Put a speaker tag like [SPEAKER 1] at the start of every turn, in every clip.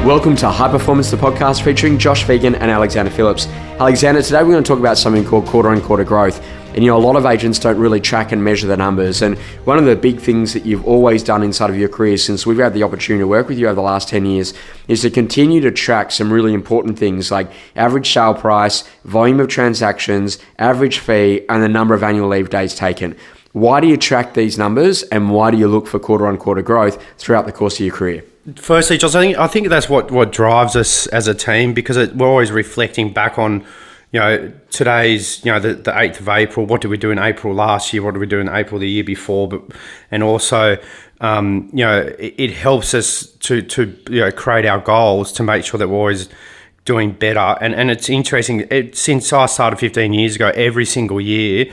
[SPEAKER 1] Welcome to High Performance, the podcast featuring Josh Phegan and Alexander Phillips. Alexander, today we're going to talk about something called quarter-on-quarter growth. And a lot of agents don't really track and measure the numbers. And one of the big things that you've always done inside of your career since we've had the opportunity to work with you over the last 10 years is to continue to track some really important things like average sale price, volume of transactions, average fee, and the number of annual leave days taken. Why do you track these numbers and why do you look for quarter-on-quarter growth throughout the course of your career?
[SPEAKER 2] Firstly, Josh, I think that's what drives us as a team, because we're always reflecting back on, today's, the 8th of April. What did we do in April last year? What did we do in April the year before? And also, it helps us to create our goals to make sure that we're always doing better. And it's interesting, since I started 15 years ago, every single year,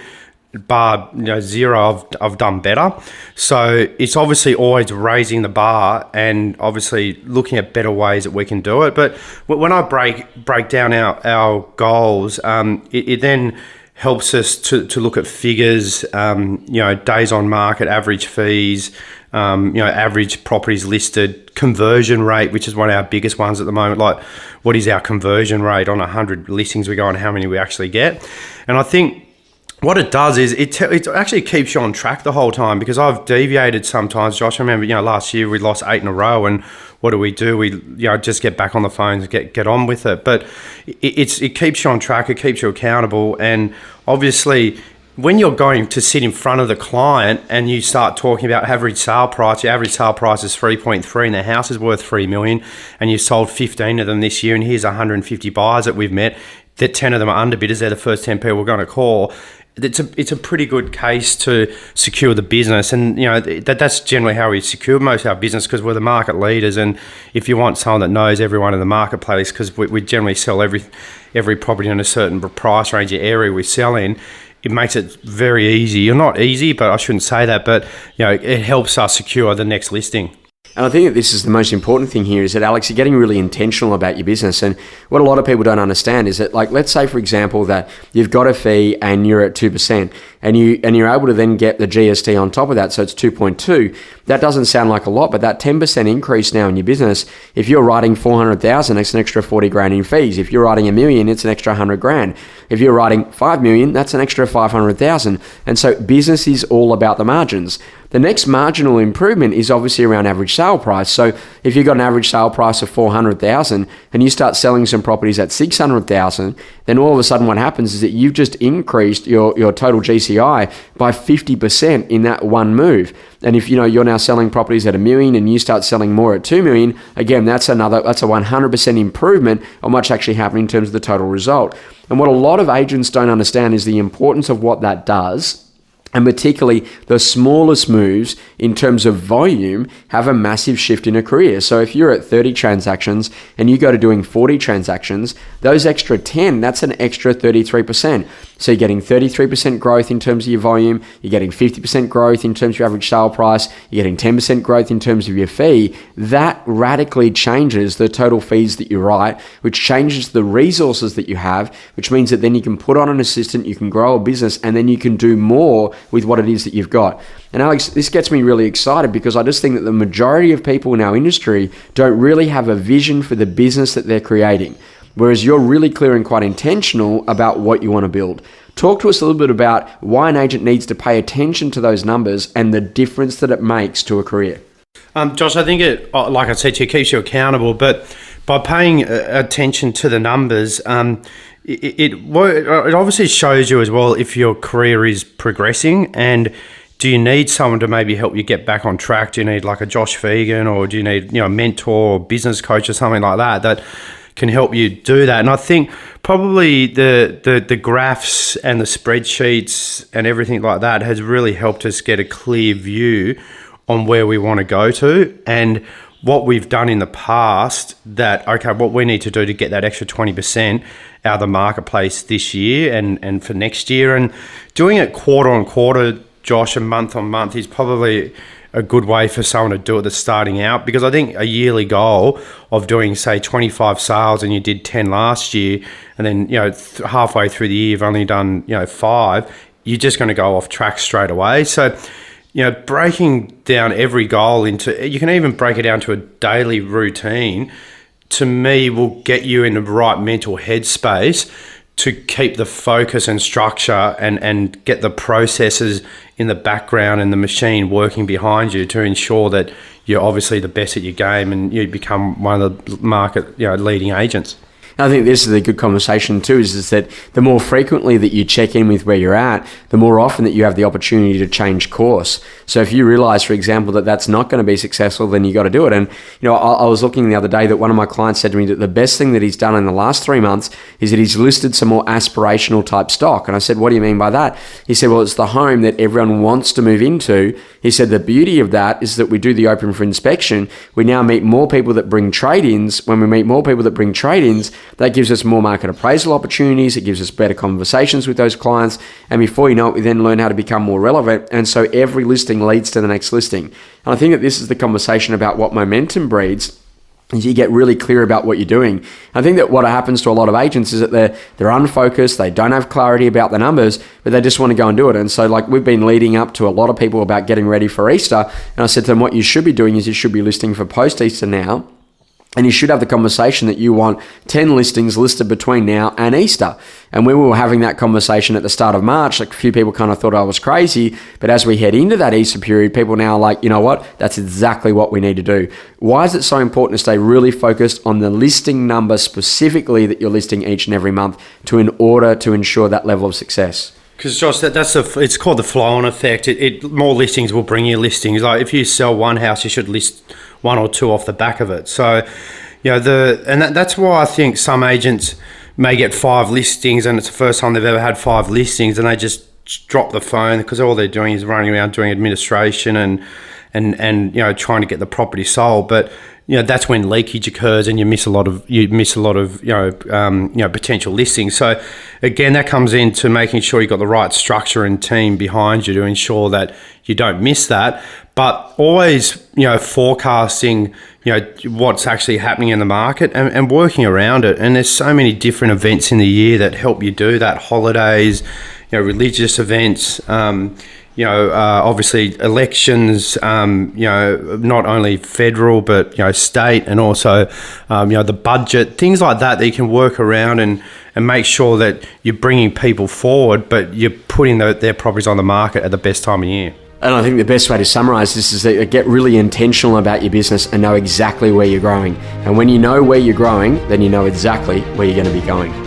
[SPEAKER 2] bar zero, I've done better. So it's obviously always raising the bar and obviously looking at better ways that we can do it. But when I break down our goals, it then helps us to look at figures, days on market, average fees, average properties listed, conversion rate, which is one of our biggest ones at the moment. Like, what is our conversion rate on 100 listings we go on, how many we actually get? And I think what it does is it actually keeps you on track the whole time, because I've deviated sometimes. Josh, I remember, last year we lost 8 in a row, and what do? We just get back on the phones, get on with it. But it keeps you on track, it keeps you accountable, and obviously when you're going to sit in front of the client and you start talking about average sale price, your average sale price is 3.3 and their house is worth 3 million, and you sold 15 of them this year, and here's 150 buyers that we've met, that 10 of them are underbidders, they're the first 10 people we're going to call. It's a pretty good case to secure the business, and that's generally how we secure most of our business, because we're the market leaders. And if you want someone that knows everyone in the marketplace, because we generally sell every property in a certain price range area we sell in, it makes it very easy. Or not easy, but I shouldn't say that, but it helps us secure the next listing.
[SPEAKER 1] And I think that this is the most important thing here, is that, Alex, you're getting really intentional about your business. And what a lot of people don't understand is that, like, let's say, for example, that you've got a fee and you're at 2%, and you're able to then get the GST on top of that, so it's 2.2. That doesn't sound like a lot, but that 10% increase now in your business, if you're writing 400,000, it's an extra 40 grand in fees. If you're writing $1 million, it's an extra 100 grand. If you're writing 5 million, that's an extra 500,000. And so business is all about the margins. The next marginal improvement is obviously around average sale price. So if you've got an average sale price of 400,000 and you start selling some properties at 600,000, then all of a sudden what happens is that you've just increased your total GCI by 50% in that one move. And if you're now selling properties at $1 million and you start selling more at $2 million, again, that's a 100% improvement on what's actually happening in terms of the total result. And what a lot of agents don't understand is the importance of what that does. And particularly the smallest moves in terms of volume have a massive shift in a career. So if you're at 30 transactions and you go to doing 40 transactions, those extra 10, that's an extra 33%. So you're getting 33% growth in terms of your volume, you're getting 50% growth in terms of your average sale price, you're getting 10% growth in terms of your fee. That radically changes the total fees that you write, which changes the resources that you have, which means that then you can put on an assistant, you can grow a business, and then you can do more with what it is that you've got. And Alex, this gets me really excited, because I just think that the majority of people in our industry don't really have a vision for the business that they're creating, whereas you're really clear and quite intentional about what you want to build. Talk to us a little bit about why an agent needs to pay attention to those numbers and the difference that it makes to a career.
[SPEAKER 2] Josh, I think it, like I said, it keeps you accountable, but by paying attention to the numbers, it obviously shows you as well if your career is progressing, and do you need someone to maybe help you get back on track? Do you need like a Josh Phegan, or do you need a mentor or business coach or something like that can help you do that? And I think probably the graphs and the spreadsheets and everything like that has really helped us get a clear view on where we want to go to, and what we've done in the past, that, okay, what we need to do to get that extra 20% out of the marketplace this year and for next year. And doing it quarter on quarter, Josh, and month on month is probably a good way for someone to do it that's starting out, because I think a yearly goal of doing, say, 25 sales and you did 10 last year, and then, halfway through the year you've only done, 5, you're just going to go off track straight away. So, breaking down every goal into, you can even break it down to a daily routine to me, will get you in the right mental headspace to keep the focus and structure and get the processes in the background and the machine working behind you to ensure that you're obviously the best at your game and you become one of the market leading agents.
[SPEAKER 1] I think this is a good conversation too, is that the more frequently that you check in with where you're at, the more often that you have the opportunity to change course. So if you realize, for example, that that's not going to be successful, then you got to do it. And, I was looking the other day that one of my clients said to me that the best thing that he's done in the last 3 months is that he's listed some more aspirational type stock. And I said, what do you mean by that? He said, well, it's the home that everyone wants to move into. He said, the beauty of that is that we do the open for inspection. We now meet more people that bring trade-ins. When we meet more people that bring trade-ins, that gives us more market appraisal opportunities. It gives us better conversations with those clients. And before you know it, we then learn how to become more relevant. And so every listing leads to the next listing. And I think that this is the conversation about what momentum breeds. Is you get really clear about what you're doing. I think that what happens to a lot of agents is that they're unfocused, they don't have clarity about the numbers, but they just want to go and do it. And so we've been leading up to a lot of people about getting ready for Easter. And I said to them, what you should be doing is you should be listing for post-Easter now. And you should have the conversation that you want 10 listings listed between now and Easter. And when we were having that conversation at the start of March, a few people kind of thought I was crazy. But as we head into that Easter period, people now are like, you know what? That's exactly what we need to do. Why is it so important to stay really focused on the listing number specifically that you're listing each and every month in order to ensure that level of success?
[SPEAKER 2] Because Josh, it's called the flow-on effect. More listings will bring you listings. Like if you sell one house, you should list one or two off the back of it. So, that's why I think some agents may get 5 listings, and it's the first time they've ever had 5 listings, and they just drop the phone because all they're doing is running around doing administration and trying to get the property sold. But that's when leakage occurs, and you miss a lot of potential listings. So again, that comes into making sure you've got the right structure and team behind you to ensure that you don't miss that. But always forecasting what's actually happening in the market and working around it. And there's so many different events in the year that help you do that. Holidays, religious events. Obviously elections, not only federal, but, state, and also, the budget, things like that you can work around and make sure that you're bringing people forward, but you're putting their properties on the market at the best time of year.
[SPEAKER 1] And I think the best way to summarize this is that get really intentional about your business and know exactly where you're growing. And when you know where you're growing, then you know exactly where you're going to be going.